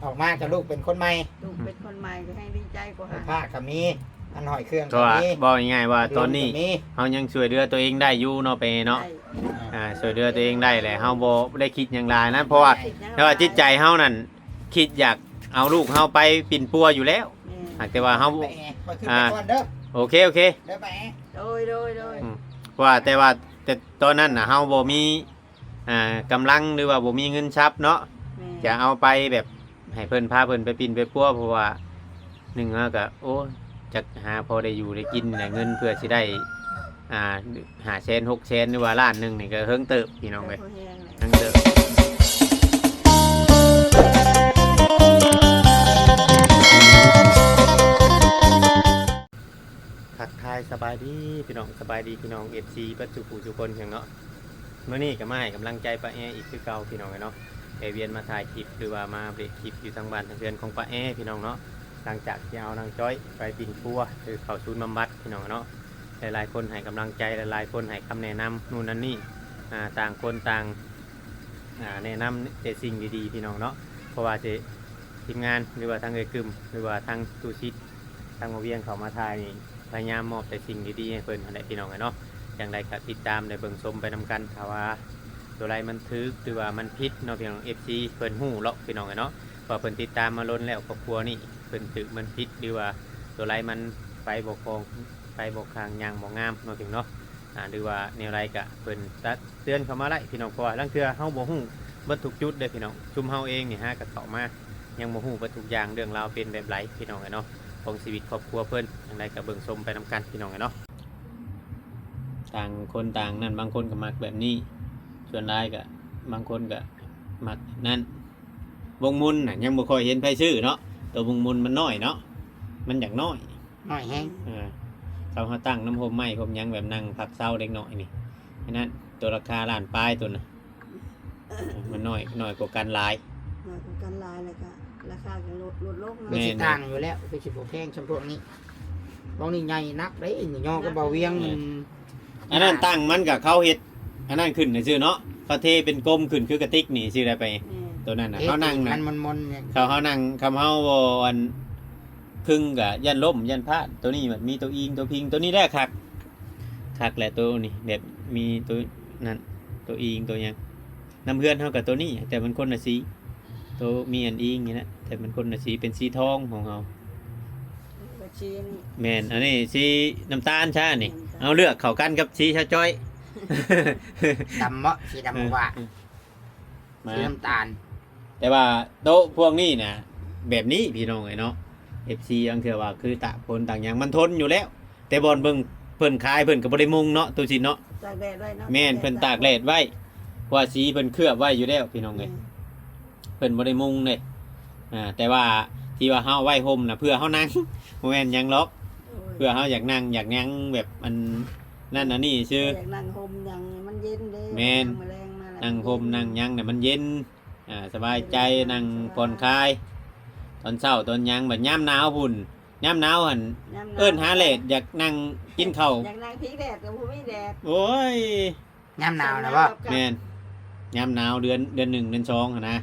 ออกมากับลูกเป็นคนใหม่ ลูกเป็นคนใหม่ก็ให้ดีใจกว่าหา ผ้าก็มีอันหอยเครื่อง ก็ ก็ ว่า มี บอกง่ายๆว่าตอนนี้ ก็มี เฮายังช่วยเหลือตัวเองได้อยู่เนาะไปเนาะ ได้ ช่วยเหลือตัวเองได้แหละเฮาบ่ได้คิดหยังหลายนะเพราะว่าแต่ว่าจิตใจเฮานั่นคิดอยากเอาลูกเฮาไปปิ่นปัวอยู่แล้ว แม่ หากแต่ว่าเฮา ไปแอร์ไปขึ้นไปก่อนเด้อ โอเค เด้อไปแอร์ โดย ว่าแต่ตอนนั้นน่ะเฮาบ่มีกำลังหรือว่าบ่มีเงินทรัพย์เนาะ แม่ จะเอาไปแบบให้เพิ่นพาเพิ่นไปปิ่นไปปัวเพราะว่าหนึ่งแล้วก็โอ้จักหาพอได้อยู่ได้กินน่ะเงินเพื่อสิได้500,000 600,000หรือว่าล้านหนึงนี่ก็เฮิงเติบพี่น้องเอ้ย พอแห้งเลย เฮิงเติบทักทายสบายดีพี่น้องสบายดีพี่น้อง FC ปัจจุบันทุกคนเพียงเนาะมื้อนี้ก็มาให้กำลังใจป้าแออีกคือเก่าพี่น้องเนาะเวียนมาถ่ายคลิปหรือว่ามาเบรกคลิปอยู่ทางบ้านทางเรือนของป้าแอพี่น้องเนาะหลังจากที่เอานางจ้อยไปปิ่นปัวคือเข้าศูนย์บำบัดพี่น้องเนาะหลายๆคนให้กำลังใจหลายๆคนให้คำแนะนำนู่นนั่นนี่ต่างคนต่างแนะนำแต่สิ่งดีๆพี่น้องเนาะเพราะว่าจะทีมงานหรือว่าทางเอกึมหรือว่าทางตูชิดทางมาเวียงเขามาถ่ายนี่พยายามมอบแต่สิ่งดีๆให้เพิ่นให้พี่น้องเนาะอย่างไรก็ติดตามในเบิ่งชมไปนำกันถ้าว่าตัวไรมันทึกหรือว่ามันพิษเนาะพี่น้อง FC เพิ่นฮู้เลาะพี่น้องเนาะพอเพิ่นติดตามมาล้นแล้วครอบครัวนี่เพิ่นตึกมันพิษหรือว่าตัวไรมันไปบกคงไปบกคางยางบ่งามเนาะพี่น้องเนาะหรือว่าแนวไรก็เพิ่นตักเตือนเข้ามาไล่พี่น้องเพราะว่าลางเทื่อเฮาบ่ฮู้เบิดทุกจุดเด้อพี่น้องชุมเฮาเองนี่ฮะก็เข้ามายังบ่ฮู้เบิดทุกอย่างเรื่องราวเป็นแบบไรพี่น้องเนาะของชีวิตครอบครัวเพิ่นอย่างไรก็เบิ่งชมไปนำกันพี่น้องเนาะต่างคนต่างนั่นบางคนก็มักแบบนี้ส่วนรายก็บางคนก็มักนั่นวงมุนน่ะยังบ่ค่อยเห็นไผชื่อเนาะตัววงมุนมันน้อยเนาะมันอยากน้อย หน่อยแห้ง เขาตั้งน้ำโฮมไม้ผมยังแบบนั่งพักเศร้าเล็กน้อยนี่นั่นตัวราคาล้านปลายตัวน่ะมันน้อยกว่ากันหลาย น้อยกว่ากันหลายเลยก็ราคาก็ลดลง ไป เนาะ สิต่างอยู่แล้วไปสิบ่แพงชมพวกนี้พวกนี้ใหญ่นักเด้นี่ย่อก็บ่เวียง อันนั้นตั้งมันกับเขาเฮ็ดอันนั้นขึ้นนะชื่อเนาะเขาเทเป็นกลมขึ้นคือกระติกนี่ชื่ออะไรไป แม่ ตัวนั้นน่ะ อ๊ะ เขานั่ง มั น่ะ นมนๆเนี่ย เขานั่งคำเขาบอันครึ่งกับยันล่มยันพาดตัวนี้มันมีตัวอิงตัวพิงตัวนี้แรกคักแหละตัวนี้แบบมีตัวนั้นตัวอิงตัวยังน้ำเพื่อนเท่ากับตัวนี้แต่มันคนละสีตัวมีอันอิงอย่างนี้นะแต่มันคนละสีเป็นสีทองของเขา บัญชีนี่ แมนอันนี้สีน้ำตาลใช่นี่เอาเลือกเข้ากันกับสีชาจ้อย ดำเมาะสีดำว่า มา สีน้ำตาล แต่ว่าโต๊ะพวกนี้นะแบบนี้พี่น้องไอ้เนาะ FC อังเถือว่าคือตะคนต่างอย่างมันทนอยู่แล้ว แต่บอลเบิ่งเพิ่นขายเพิ่นก็บ่ได้มุงเนาะตัวสิเนาะ ตากแดดไว้เนาะ แม่นเพิ่นตากแดดไว้ว่าสีเพิ่นเคลือบไว้อยู่แล้วพี่น้องเอ้ยเพิ่นบ่ได้มุงเด้แต่ว่าที่ว่าเฮาไว้ห่มน่ะเพื่อเฮานั่ง บ่แม่นหยังหรอกเพื่อเฮาอยากนั่งอยากหยังแบบมันนั่นน่ะนี่ชื่อ อยากนั่งห่มอย่างมันเย็นเด้ แม่น แมลงมาแล้ว นั่งห่มนั่งหยังเนี่ยมันเย็นสบายใจนั่งผ่อนคลายตอนเช้าตอนหยังแบบยามหนาวพุ่นยามหนาวหั่น ยามหนาว เอิ้นหาเลดอยากนั่งกินข้าว อยากนั่งพิงแดดกับผู้ไม่แดด โอ้ย ยามหนาวนะบ่ แม่นยามหนาวเดือน1เดือน2หั่นนะ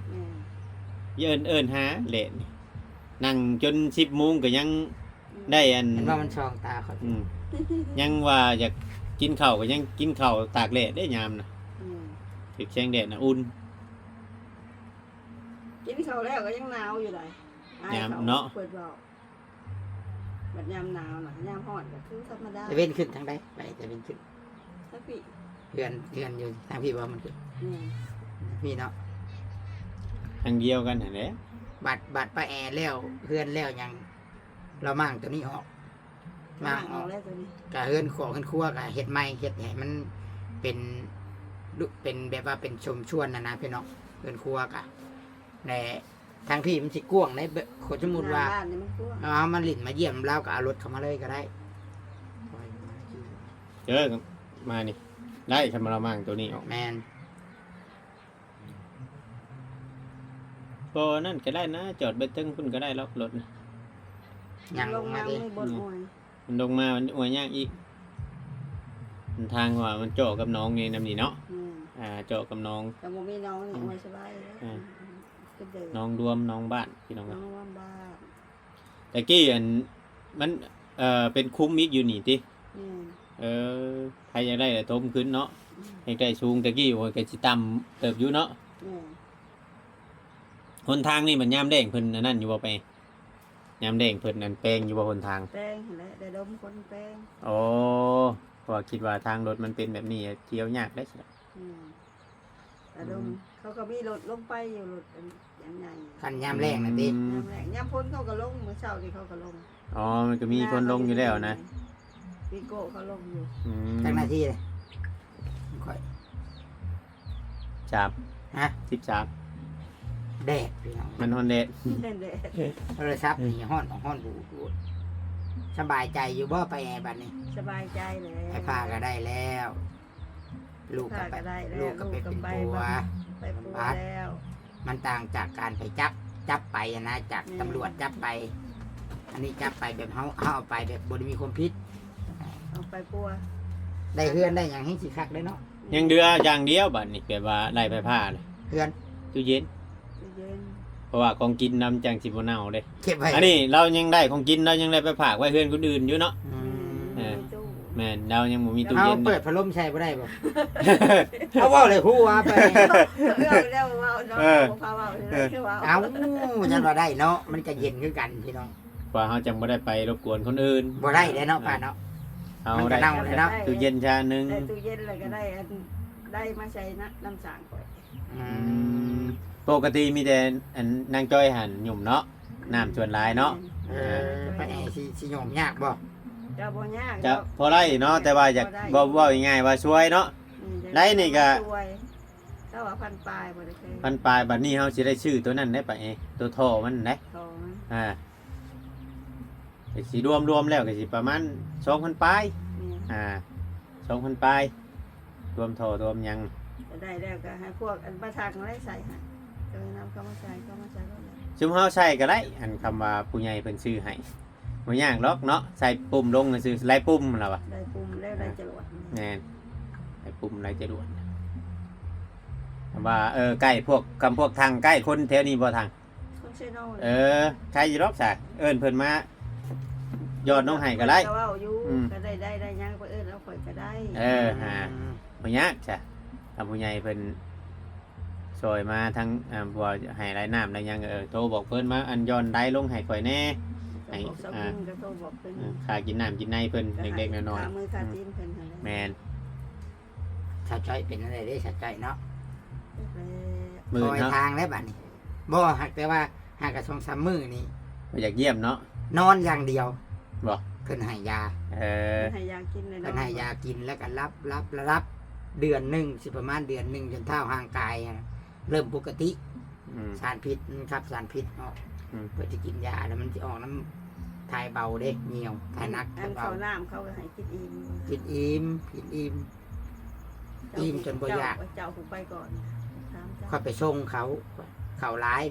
แม่น เอิ้นหาเลดนั่งจน10 โมงก็ยังได้อัน เห็นว่ามันช่องตาเขา ยังว่าอยากกินข้าวก็ยังกินข้าวตากแดดได้ยามน่ะ อืม ถึกแสงแดดน่ะอุ่น กินข้าวแล้วก็ยังหนาวอยู่เลยอาย ยาม ข เนาะ เปิดเบาบัดยามหนาวน่ะยามร้อนก็คือธรรมดา จะเว้นขึ้นทางใดไปจะเว้นขึ้น สักปี เพื่อนอยู่ทางพี่บ่มันขึ้น อืม พี่เนาะ ทางเดียวกันหั่นแหละ บัตรป้าแอร์แล้วเพื่อนแล้วยังเรามั่งตัวนี้ออกมั่งอ เอา อก แล้วตัวนี้ กะเฮือนขอขึ้นครัวกะเฮ็ดใหม่เฮ็ดให้มันเป็นเป็นแบบว่าเป็นชมชวนนะพี่น้องเฮือนครัวกะแต่ทางพี่มันสิกว้างได้คนสมมุติว่า หน้บ้านนี่มันกลัว เอามันลิ้นมาเยี่ยมเราก็เอารถเข้ามาเลยก็ได้ เจอมานี่ได้คันมาเรามั่งตัวนี้ออก แมน ก็นั่นก็ได้นะจอดไปตึ้งคุณก็ได้ล็อกรถนะ ยังลงมาดิ ไม่บนอวย มันลงมามันอวยยากอีกมันทางว่ามันเจาะกับน้องนี่นำนี่เนาะ อืม เจาะกับน้อง แต่บ่มีน้องนี่อวยสบายเลย อ่า ฝ ก็เดิน น้องรวมน้องบ้านพี่น้อง น้ เนาะ องว่าบ้าน แต่กี้อันมันเป็นคุ้มอีกอยู่นี่ติ นี่ ใครอยากได้ก็ทมขึ้นเนาะอยากได้สูงแต่กี้โอ้ยก็สิต่ำเติบอยู่เนาะ นี่ หนทางนี่มันยามแดงเพิ่นอันนั้นอยู่บ่ไปยามแดงเพิ่นนั่นแปลงอยู่บ่หนทาง แป้งแหละได้ดมคนแป้ง โอ้เพราะว่าคิดว่าทางรถมันเป็นแบบนี้เที่ยวยากได้สิ ได้ดมเขาก็มีรถลงไปอยู่รถอันใหญ่ คันยามแรงนะติ น้ำแรงย่ำพ้นเขาก็ลงเมื่อเช้าที่เขาก็ลง อ๋อมันก็มีคนลงอยู่แล้วนะ ปีโก้เขาลงอยู่ อืม จักหน้าที่เลยค่อย จับ ฮะ 13 แดดพี่น้อง มันฮอนเดด เล่นเด็ด โทรศัพท์นี่ฮ้อนบูดสบายใจอยู่บ่ไปแอร์บัดนี้ สบายใจเลย ไอ้ผ้าก็ได้แล้ว ลูกก็ไป ผ้าก็ได้แล้ว ลูกก็ไปเป็น ลูกก็ไป ปัว ไปปูแล้ว มันต่างจากการไปจับไปอะนะจากตำรวจจับไป อันนี้จับไปแบบเฮาเอาไปแบบบ่ได้มีความผิด เอาไปปัว ได้เฮือนได้หยังให้สิคักได้เนาะ ยังเดืออย่างเดียวบัดนี้แบบว่าได้ไปผ้าเลย เฮือน ตู้เย็น เย็น เพราะว่าของกินนำจังสิบ่เน่าเด้ เก็บไว้ อันนี้เรายังได้ของกินเรายังได้ไปฝากไว้เพื่อนคนอื่นอยู่เนาะ อืม มีตู้ แม่นเรายังบ่มีตู้ เอา เย็น เปิดพัดลมใช้บ่ได้บ่ เอาเว้าเลยครูว่าไป เรื่องแล้วว่าเนาะพาว่าเลยคือว่า เอาจังว่าได้เนาะมันก็เย็นคือกันพี่น้อง ว่าเฮาจังบ่ได้ไปรบกวนคนอื่น บ่ได้เด้เนาะป้าเนาะ เอา มันก็ ได้ เน่าเลยเนาะ ตู้เย็นชาหนึง ได้ตู้เย็นเลยก็ได้ได้มาใช้น้ำสางก่อน อืม ปกติมีแต่อันนางจ้อยหันหยุ่มเนาะน้ำชวนหลายเนาะ เออไปแอร์สิยอมยากบ่ จะบ่ยาก จะพอได้เนาะแต่ว่าอยากบ่ง่ายๆว่าช่วยเนาะ ได้นี่ก็ ถ้าว่าพันปลายบ่ได้เคย พันปลายบัดนี้เฮาสิได้ชื่อตัวนั้นได้ปะตัวท่อมันได้ ทอง ก็สิรวมแล้วก็สิประมาณ 2,000 ปลาย นี่ 2,000 ปลายรวมท่อรวมหยัง จะได้แล้วก็ให้พวกอันประทักอะไรใส่ให้ก็นำเข้ามาใส่ก็ได้ ซุมเฮาใช้ก็ได้อันคำว่าผู้ใหญ่เพิ่นชื่อให้บ่ยากหรอกเนาะใส่ปุ่มลงก็ซื่อไล่ปุ่มล่ะวะ ได้ปุ่มแล้วได้จรวด แม่นไล่ปุ่มไล่จรวดคำว่าใกล้พวกทางใกล้คนแถวนี้บ่ทาง คนเซโน่ ใครอยู่รอบซะเอิ้นเพิ่นมาย้อนน้องให้ก็ได้ ก็ว่าอยู่ก็ได้ยังไปแล้วข่อยก็ได้ บ่ยากจ้ะถ้าผู้ใหญ่เพิ่นช่วยมาทั้งบ่ให้รายน้ำรายหยังโทรบอกเพิ่นมาอันย้อนได้ลงให้ข่อยแน่ บอกสักคนก็โทรบอกเพิ่น ค่ากินน้ำกินในเพิ่นเล็กๆน้อย มือคาตีนเพิ่น ๆแม่น ชาวจ้อยเป็นอะไรได้ชาวจ้อยเนาะ มื้อ คอย เนาะ ทางแล้วบัดนี้บ่หักแต่ว่าหากกระทรวง3มื้อนี่ บ่อยากเยี่ยมเนาะ นอนอย่างเดียว บ่ เพิ่นให้ยา ให้ยากินเลย เพิ่นให้ยากินแล้วก็รับเดือนหนึงสิประมาณเดือนหนึงจนเท่าห่างกายอะเริ่มปกติ สารพิษครับสารพิษออกเพื่อจะกินยาแล้วมันจะออกน้ำทายเบาเด้เหนียวทายหนัก อัน เบา เขาน้ำเขาก็ให้กินอิ่ม กินอิ่มกินอิ่ม อิ่มจนบ่อยาก เจ้าผมไปก่อนถามเจ้า ค่อยไปส่งเขาร้าย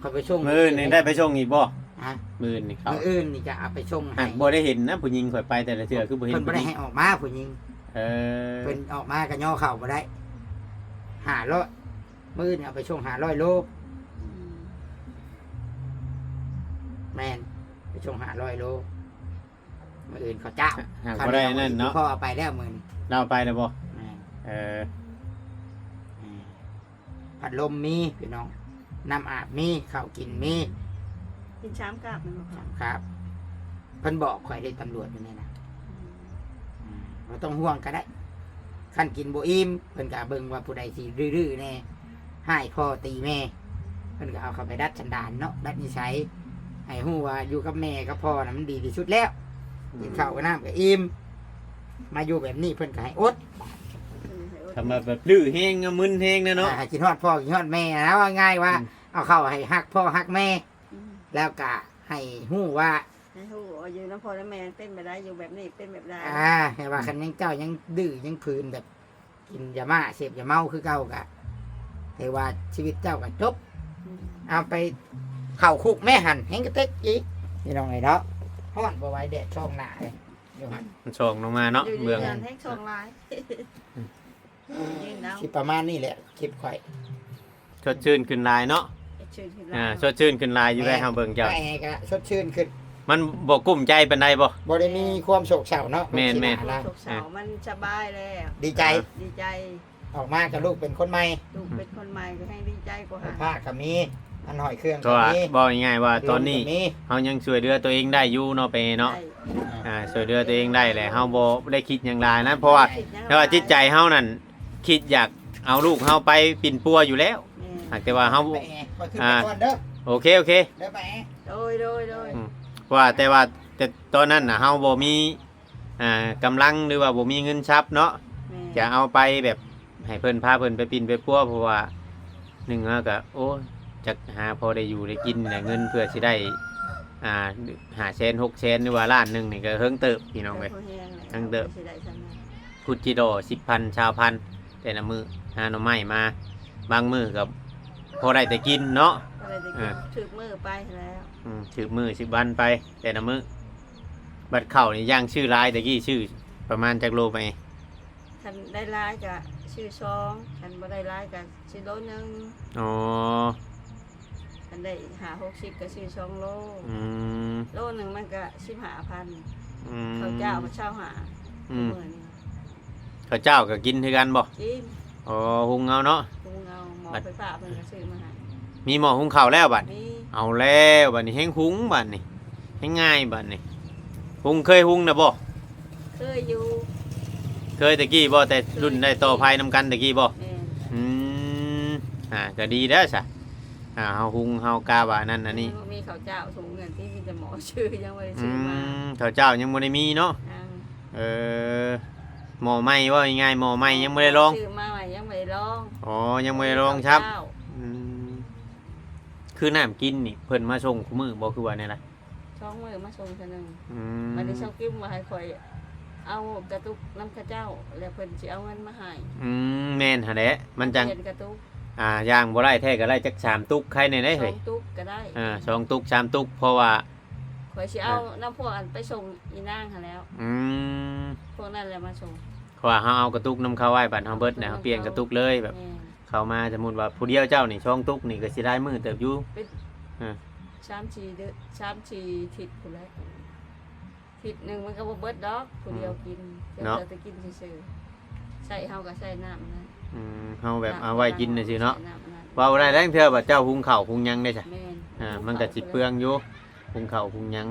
ค่อยไปส่ง มื้อนี่ได้ไปส่งอีกบ่ ฮะ มื้อนี่เขา มื้ออื่นนี่จะเอาไปส่งให้ หากบ่ได้เห็นนะผู้หญิงข่อยไปแต่ละเทื่อคือบ่เห็น เพิ่นบ่ได้ให้ออกมาผู้หญิง เออ เพิ่นออกมาก็ย่อเข่าบ่ได้500มื้อนี่เอาไปส่ง500โลแม่นไปส่ง500โลมื้ออื่นเขาจ้าง หากบ่ได้นั่นเนาะ พ่อเอาไปแล้วมื้อนี้ เราไปแล้วบ่ แม่น เออ พัดลมมีพี่น้องน้ำอาบมีข้าวกินมี กินช้ำกลับมันบอกค่ะ ครับเพิ่นบอกข่อยได้ตำรวจอยู่นี่นะเราต้องห่วงก็ได้ขั้นกินบ่อิ่มเพิ่นก็เบิ่งว่าผู้ใดสิรื้อๆแน่ให้พ่อตีแม่เพิ่นก็เอาเข้าไปดัดสันดานเนาะดัดนิสัยให้ฮู้ว่าอยู่กับแม่กับพ่อน่ะมันดีที่สุดแล้วกินข้าวกับน้ำกับอิ่มมาอยู่แบบนี้เพิ่นก็ให้อด ทำแบบดื้อแฮงมึนแฮงนะเนาะ ให้กินฮอดพ่อกินฮอดแม่แล้วว่าง่ายว่า เอาเข้าให้ฮักพ่อฮักแม่ แล้วก็ให้ฮู้ว่า ให้หูอยู่น้ำพอน้ำแม่เป็นแบบไรอยู่แบบนี้เป็นแบบไร ให้ว่าคันยังเจ้ายังดื้อยังผืนแบบ กินยามาเสพยาเมาคือเก่ากะแต่ว่าชีวิตเจ้าก็จบ เอาไปเข้าคุกแม่หันแห้งกระเต็กอีกนี่น้องไงเนาะฮ้อนบ่ไหว้แดดช่องหน้าเลยอยู่หัน มันส่งลงมาเนาะ อยู่ เมือง ในแห้งชงลายยืนเอา สิประมาณนี้แหละคลิปข่อย ชดชื่นขึ้นหลายเนาะ เชิญขึ้น ชดชื่นขึ้นหลายอยู่ได้เฮาเบิ่งเจ้า ป้าแอก็สดชื่นขึ้น มันบ่กุ้มใจปานใดบ่ บ่ได้มีความโศกเศร้าเนาะ แม่น สินะ สุขสาวมันสบายแล้ว ดีใจ ดีใจ ออกมากับลูกเป็นคนใหม่ ลูกเป็นคนใหม่ก็ให้ดีใจกว่าหา ผ้าก็มีอันหอยเครื่อง ก็ ก็ ว่า มี บอกง่ายๆว่าตอนนี้ ก็มี เฮายังช่วยเหลือตัวเองได้อยู่เนาะไปเนาะ ได้ ช่วยเหลือตัวเองได้แหละเฮาบ่ได้คิดหยังหลายนะเพราะว่าแต่ว่าจิตใจเฮานั่นคิดอยากเอาลูกเฮาไปปิ่นปัวอยู่แล้ว แม่ หากแต่ว่าเฮา ไปแอร์ก็ขึ้นไปก่อนเด้อ โอเค เด้อไปแอร์ โดย ว่าแต่ตอนนั้นน่ะเฮาบ่มีกำลังหรือว่าบ่มีเงินทรัพย์เนาะ แม่ จะเอาไปแบบให้เพิ่นพาเพิ่นไปปิ่นไปปัวเพราะว่าหนึ่งแล้วก็โอ้จักหาพอได้อยู่ได้กินได้เงินเพื่อสิได้500,000 600,000หรือว่าล้านหนึงนี่ก็เฮิงเติบพี่น้องเอ้ย ทั้งเดิม สิได้ซ้ำนะ พุจิโด10,000ชาวพันแต่ละมือหาหน่อไม้มาบางมือกับพอได้แต่กินเนาะ ก็เลยได้ถือมือไปแล้ว ถือมือ10 วันไปแต่ละมือบัดเข่านี่ย่างชื่อร้ายตะกี้ชื่อประมาณจักโลไป คันได้ร้ายก็ชื่อซองคันบ่ได้ร้ายก็ชื่อโลนึง อ๋อ คันได้60ก็ชื่อ2โล อืม โลนึงมันก็15,000 อืม ข้าวเจ้ามาเช่าหา อืม มื้อนี้ ข้าวเจ้าก็กินคือกันบ่ กิน อ๋อหุงเอาเนาะ ปรุงเอาหมอไฟฟ้าเพิ่นก็ซื้อมาให้ มีหม้อหุงข้าวแล้วบัด นี่ เอาแล้วบัดนี้แห้งหุงบัดนี้ให้ง่ายบัดนี้หุงเคยหุงนะบ่ เคยอยู่ เคยตะกี้บ่แต่รุ่นได้ต่อภัยนำกันตะกี้บ่ แม่น อืมก็ดีแล้วซะเฮาหุงเฮากาว่านั่นอันนี้ มีข้าวเจ้าถุงเงินที่มีแต่หมอชื่อยังไม่ได้ อื ซื้อมาม ข้าวเจ้ายังบ่ได้มีเนาะ ยัง เออหม้อไหม้ว่าง่ายๆหม้อไหม้ยังบ่ได้ลอง ซื้อมาใหม่ยังไม่ได้ลอง อ๋อยังบ่ได้ลองครับ ข้าวเจ้า อืมคือน้ำกินนี่เพิ่นมาส่งคู่มื้อบ่คือว่าแน่ล่ะ ช่องมือมาส่งเท่านึง อืม มันได้ช่องกิ้มมาให้คอยเอากระตุกน้ำข้าวเจ้า แล้วเพิ่นสิเอาเงินมาให้ แม่นหั่นแหละมันจัง เปลี่ยนกระตุก ย่างบ่ได้แท้ก็ได้จัก3ตุกใครในได้ สอ เฮ้ย งตุกก็ได้ 2ตุก3ตุกเพราะว่า คอยสิเอาน้ำพวกอันไปส่งอีนางค่ะแล้ว อืม พวกนั้นแหละมาส่ง เพราะว่าเฮาเอากระตุกนำเข้าไว้บัดเฮาเบิดเนี่ยเฮาเปลี่ยนกระตุกเลยแบบ แม่น เข้ามาสมมุติว่าผู้เดียวเจ้านี่ช่องตุกนี่ก็สิได้มื้อเติบอยู่ 3-4 เดือน3-4ทิศพุ่นแหละทิศหนึงมันก็บ่เบิดดอกผู้เดียวกินเดี๋ยวจะกินซื่อๆใส่เฮาก็ใส่น้ำนะ เฮาแบบเอาไว้กินซื่อๆเนาะ ใส่ำนั้น เว้าได้แรงเทื่อบัดเจ้าหุงข้าวหุงหยังได้จ้ะ แม่น มันก็สิเปลืองอยู่หุงข้าวหุงหยัง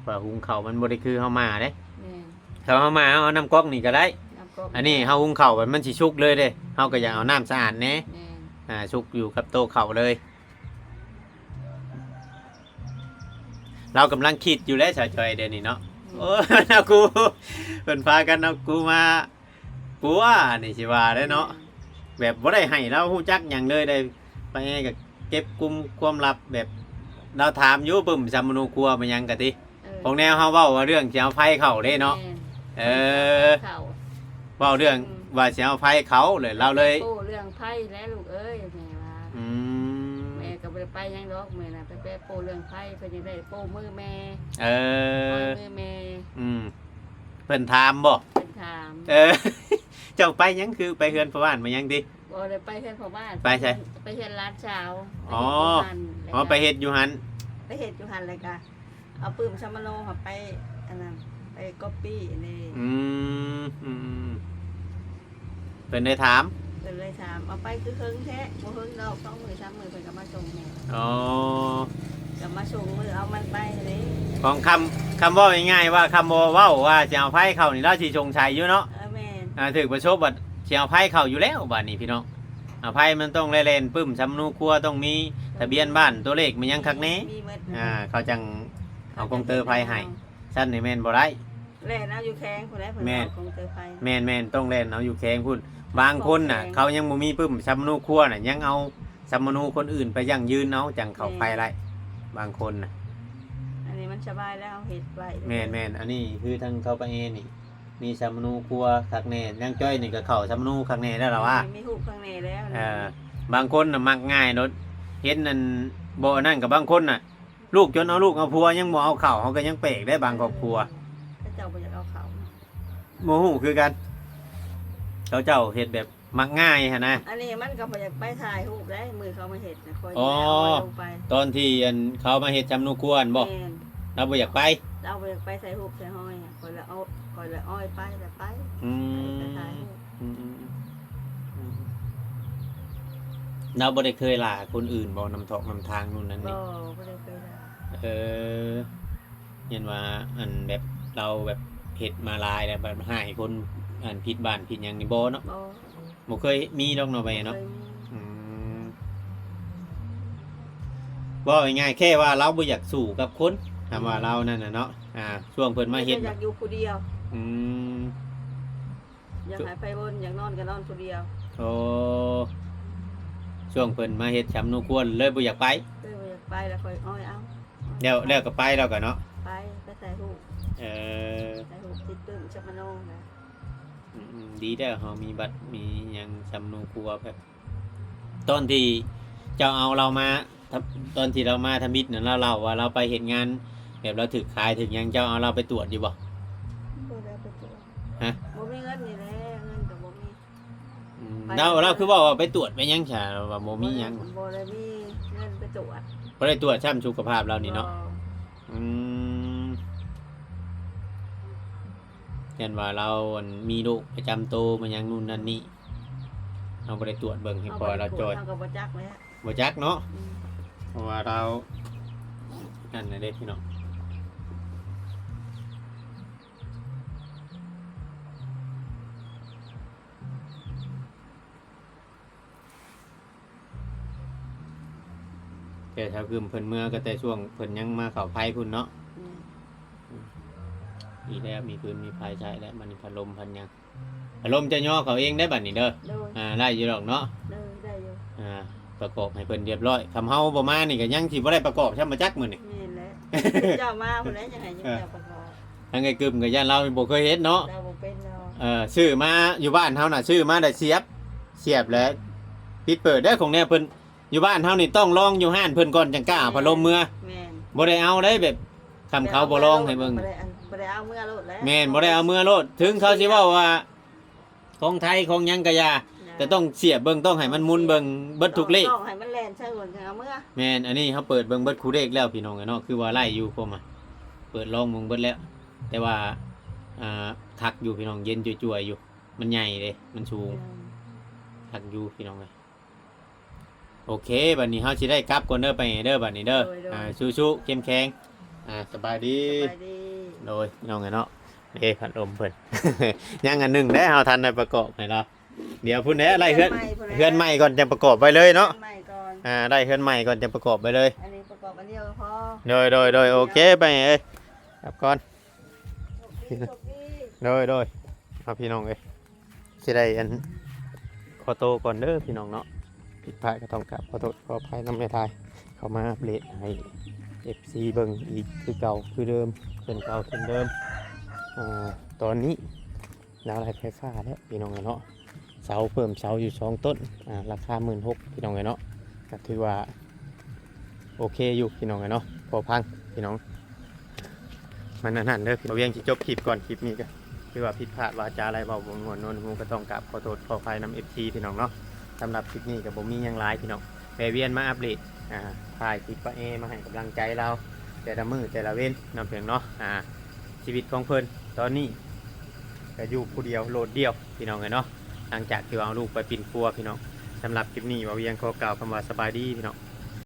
ว่าหุงข้าวมันบ่ได้คือเฮามาเด้ แม่น ถ้าเฮามาเอาน้ำก๊อกนี่ก็ได้ น้ำก๊อก อันนี้เฮาหุงข้าวมันสิชุกเลยเด้เฮาก็อยากเอาน้ำสะอาดแหน่ แม่น ชุกอยู่กับโต๊ะข้าวเลย เรากำลังคิดอยู่แล้วสาวจอยเดี๋ยวนี้เนาะโอ้เอากูเพิ่นพากันเอากูมาปัวนี่สิว่าได้เนาะแบบบ่ได้ให้เราฮู้จักหยังเลยได้ไปก็เก็บกุมความลับแบบเราถามอยู่ปึ้มซัมมโนครัวมันหยังกะติของแนวเฮาเว้าว่าเรื่องสิเอาไฟเข้าเด้เนาะ แม่ เออ เข้า เว้าเรื่องว่าสิเอาไฟเขาเลยเราเลย โอ้เรื่องไพ่แล้วลูกเอ้ยแม่ว่า อืม แม่ก็บ่ได้ไปหยังดอกแม่น่ะไปแปะโป้เรื่องไพ่เพิ่นยังได้โป้มือแม่ เอ โป้ อ มือแม่ เพิ่นถามบ่ เพิ่นถาม เจ้าไปหยังคือไปเฮือนพ่อบ้านมาหยังติ บ่ได้ไปเฮือนพ่อบ้าน ไปใช่ ไปเฮือนร้านเช้า อ๋อ ไป อ๋อไปเฮ็ดอยู่หัน ไปเฮ็ดอยู่หั่นเลยก็เอาปื้มชะมะโนค่ะไปอันนั้นไปก๊อปปี้นี่ อืมเพิ่นได้ถาม เพิ่นเลยถามเอาไปคือเฮิงแท้บ่เฮิงดอก2 มื้อ 3 มื้อเพิ่นก็มาส่งแม่ อ๋อ ก็มาส่งมื้อเอามันไปนี่ ของคำเว่าง่ายๆว่าคำบ่เว้าว่าสิเอาไผเข้านี่เราสิชงชัยอยู่เนาะ แม่น ถึกประชบบัดสิเอาไผเข้าอยู่แล้วบัดนี้พี่น้องเอาไผมันต้องเล่นๆปึ้มสำนูครัวต้องมีทะเบียนบ้านตัวเลขมันยังคักแน่ มีหมด เขาจังเอากงเตอร์ไผให้ซั่นนี่แม่นบ่ได้ แล่นเอาอยู่แข้งพุ่นแหละเพิ่น แม่น เอากงเตอร์ไฟ แม่นต้องเล่นเอาอยู่แข้งพุ่นบางคนน่ะ เขายังบ่มีปึ้มสำนูครัวน่ะยังเอาสำนูคนอื่นไปยั่งยืนเอาจังเข้าไปได้บางคนน่ะ อันนี้มันสบายแล้วเอาเฮ็ดไว้ แม่นอันนี้คือทางเขาไปเองนี่มีสำนูครัวคักแน่ยังจ้อยนี่ก็เข้าสำนูคักแน่แล้วล่ะว่า มีฮูกข้างในแล้ว บางคนน่ะมักง่ายเนอะเห็นนั่นบ่นั่นกับบางคนน่ะ ลูกจนเอาลูกเอาผัวยังบ่เอาเข่าเขาก็ยังเปรกได้บางครอบครัว ถ้าเจ้าบ่อยากเอาเขา โมโหคือกันเขาเจ้าเฮ็ดแบบ มักง่ายฮะนะ อันนี้มันก็บ่อยากไปถ่ายรูปได้มือเขามาเฮ็ดนะคอย อ๋อ เอาลงไป ตอนที่อันเขามาเฮ็ดจำนูกวนบ่ แม่น เราบ่อยากไป เราบ่อยากไปใส่รูปใส่ห้อยอะคอยละเอาคอยละอ้อยไปละไป อื ไป ม ถ่ายรูป อืมเราบ่ได้เคยล่าคนอื่นบ่นำทอกนำทางนู่นนั่น บ่ นี่ บ่ได้เคยได้ เห็นว่าอันแบบเราแบบเฮ็ดมาหลายแล้วแบบหายคนอันผิดบ้านผิดหยังนี่บ่เนาะ บ่ บ่เคยมีดอกเนาะไปเนาะ เคยมี อืมว่าง่ายๆแค่ว่าเราบ่อยากสู้กับคนถามว่าเรานั่นน่ะเนาะช่วงเพิ่นมาเฮ็ด อยากอยู่ผู้เดียว อืม อยากหายไปบนอยากนอนก็นอนผู้เดียว โอ้ช่วงเพิ่นมาเฮ็ดจำนูกวนเลยบ่อยากไป เลยบ่อยากไปแล้วคอยอ้อยเอา แล้วก็ไปแล้วก็เนาะ ไปใส่รูป เออ ใส่รูปติดตึ้งชักมโนนะ ดีแล้วเฮามีบัตรมีหยังจำนูกลัวแบบตอนที่เจ้าเอาเรามาตอนที่เรามาทำมิตรน่ะเราเล่าว่าเราไปเฮ็ดงานแบบเราถึกขายถึงหยังเจ้าเอาเราไปตรวจอยู่บ่ บ่ได้ไปตรวจ ฮะ บ่มีเงินนี่แหละเงินก็บ่มี ไป เราคือบอกว่าไปตรวจไปหยังฉาว่าบ่มีหยัง บ่ได้มีเงินไปตรวจ บ่ได้ตรวจช่ำสุขภาพเรานี่เนาะ บ่ อืมเห็นว่าเรามีโรคประจำตัวมันหยังนู่นนั่นนี่เราบ่ได้ตรวจเบิ่งให้พอเราจอย เฮาก็บ่จักแล้ว บ่จักเนาะ อืม เพราะว่าเรานั่นน่ะเด้พี่น้องแต่ถ้าคือเพิ่นเมื่อก็แต่ช่วงเพิ่นยังมาเข้าไผพุ่นเนาะ อืม มีแล้วมีพื้นมีไฟใช้แล้วมันพัดลมพันหยังพัดลมจะย่อเขาเองได้บัดนี้เด้อ โดย ได้อยู่ดอกเนาะ ได้อยู่ ประกอบให้เพิ่นเรียบร้อยคำเฮาบ่มานี่ก็ยังสิบ่ได้ประกอบใช่มาจักมื้อนี่ แม่นแหละเจ้ามาพุ่นแหละจังไห้ยังเจ้าประกอบ ทั้งไอ้กึมก็ย่านเราบ่เคยเฮ็ดเนาะ เราบ่เป็นเรา ซื้อมาอยู่บ้านเฮาน่ะซื้อมาได้เสียบแล้วปิดเปิดได้ของแนวเพิ่นอยู่บ้านเฮานี่ต้องลองอยู่ห้านเพิ่นก่อนจังกล้าเอาพัดลมเมื่อ แม่น บ่ได้เอาได้แบบคำเขาบ่ลองให้เบิ่ง บ่ได้เอาเมื่อโลดแล้ว แม่นบ่ได้เอาเมื่อโลดถึงเขาสิเว้าว่าของไทยของหยังก็อย่าแต่ต้องเสียบเบิ่งต้องให้มันหมุนเบิ่งเบิดทุกเลข ต้องให้มันแล่นใช่ก่อนจังเอาเมื่อ แม่นอันนี้เขาเปิดเบิ่งเบิดคูเลขแล้วพี่น้องเนาะคือว่าไล่อยู่พวกมาเปิดลองเบิ่งเบิดแล้ว แต่ว่าคักอยู่พี่น้องเย็นจ่วยๆอยู่ มันใหญ่เลยมันสูงคักอยู่พี่น้องเลยโอเคบัดนี้เฮาสิได้กลับก่อนเด้อไปเด้อบัดนี้เด้อสู้ๆเข้มแข็งสบายดี สบายดี โดยพี่น้องเนาะพัดลมเพิ่น ยังอันหนึงได้เฮาทันได้ประกอบให้เราเดี๋ยวพุ่นแหน่ไล่เฮือนใหม่ก่อนจะประกอบไปเลยเนาะ ใหม่ก่อน ได้เฮือนใหม่ก่อนจะประกอบไปเลย อันนี้ประกอบอันเดียวก็พอ โดยโอเคไปเอ้ยครับก่อน จบดี โดยเอาพี่น้องเอ้ยสิได้อันขอโตวก่อนเด้อพี่น้องเนาะผิดพลาดก็ต้องกลับขอโทษขออภัยน้ำในทายเข้ามาอัปเดตให้ FC เบิ่งอีกคือเก่าคือเดิมเป็นเก่าเป็นเดิมตอนนี้ดาวไลน์ไฟฟ้าแล้วพี่น้องเนาะเสาเพิ่มเสาอยู่2ต้นราคา 16,000พี่น้องเนาะก็ถือว่าโอเคอยู่พี่น้องเนาะพอพังพี่น้องมันนั่นเด้อเราเวียงสิจบคลิปก่อนคลิปนี้ก็คือว่าผิดพลาดวาจาอะไรเบาบ่ม่วนนวลฮูก็ต้องกราบขอโทษขออภัยนำ FC พี่น้องเนาะสำหรับคลิปนี้ก็บ่มีหยังหลายพี่น้องแวะเวียนมาอัปเดตถ่ายคลิปป้าเอมาให้กำลังใจเราแต่ละมือแต่ละเว้นนำเพียงเนาะชีวิตของเพิ่นตอนนี้ก็อยู่ผู้เดียวโหลดเดียวพี่น้องเนาะหลังจากที่เอาลูกไปปิ่นครัวพี่น้องสำหรับคลิปนี้ว่าเวียงขอกล่าวคำว่าสบายดีพี่น้อง